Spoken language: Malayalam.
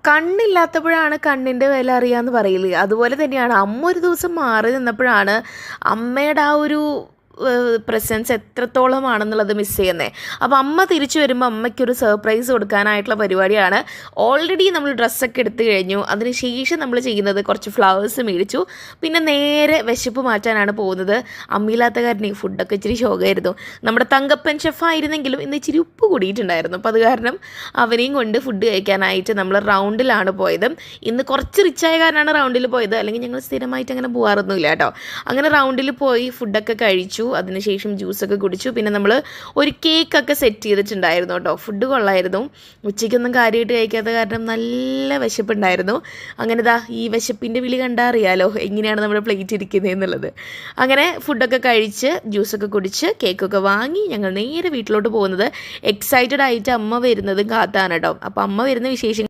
കണ്ണില്ലാത്തപ്പോഴാണ് കണ്ണിൻ്റെ വില അറിയാന്ന് പറയില്ലേ? അതുപോലെ തന്നെയാണ് അമ്മ ഒരു ദിവസം മാറി നിന്നപ്പോഴാണ് അമ്മയുടെ ആ ഒരു പ്രസൻസ് എത്രത്തോളമാണെന്നുള്ളത് മിസ് ചെയ്യുന്നത്. അപ്പോൾ അമ്മ തിരിച്ചു വരുമ്പോൾ അമ്മയ്ക്കൊരു സർപ്രൈസ് കൊടുക്കാനായിട്ടുള്ള പരിപാടിയാണ്. ഓൾറെഡി നമ്മൾ ഡ്രസ്സൊക്കെ എടുത്തു കഴിഞ്ഞു. അതിനുശേഷം നമ്മൾ ചെയ്യുന്നത് കുറച്ച് ഫ്ലവേഴ്സ് മേടിച്ചു. പിന്നെ നേരെ വിശപ്പ് മാറ്റാനാണ് പോകുന്നത്. അമ്മയില്ലാത്ത കാരണം ഈ ഫുഡൊക്കെ ഇച്ചിരി ശോകമായിരുന്നു. നമ്മുടെ തങ്കപ്പൻ ഷെഫായിരുന്നെങ്കിലും ഇന്ന് ഇച്ചിരി ഉപ്പ് കൂടിയിട്ടുണ്ടായിരുന്നു. അപ്പോൾ അത് കാരണം അവനെയും കൊണ്ട് ഫുഡ് കഴിക്കാനായിട്ട് നമ്മൾ റൗണ്ടിലാണ് പോയത്. ഇന്ന് കുറച്ച് റിച്ചായ കാരണമാണ് റൗണ്ടിൽ പോയത്, അല്ലെങ്കിൽ ഞങ്ങൾ സ്ഥിരമായിട്ട് അങ്ങനെ പോകാറൊന്നുമില്ല കേട്ടോ. അങ്ങനെ റൗണ്ടിൽ പോയി ഫുഡൊക്കെ കഴിച്ചു. അതിനുശേഷം ജ്യൂസൊക്കെ കുടിച്ചു. പിന്നെ നമ്മൾ ഒരു കേക്കൊക്കെ സെറ്റ് ചെയ്തിട്ടുണ്ടായിരുന്നു കേട്ടോ. ഫുഡ് കൊള്ളായിരുന്നു. ഉച്ചയ്ക്കൊന്നും കാര്യമായിട്ട് കഴിക്കാത്ത കാരണം നല്ല വിശപ്പുണ്ടായിരുന്നു. അങ്ങനെ ഈ വിശപ്പിൻ്റെ വിളി കണ്ടാൽ അറിയാലോ എങ്ങനെയാണ് നമ്മുടെ പ്ലേറ്റ് ഇരിക്കുന്നത് എന്നുള്ളത്. അങ്ങനെ ഫുഡൊക്കെ കഴിച്ച് ജ്യൂസൊക്കെ കുടിച്ച് കേക്കൊക്കെ വാങ്ങി ഞങ്ങൾ നേരെ വീട്ടിലോട്ട് പോകുന്നത്. എക്സൈറ്റഡ് ആയിട്ട് അമ്മ വരുന്നതും കാത്താണ് കേട്ടോ. അപ്പോൾ അമ്മ വരുന്ന വിശേഷങ്ങൾ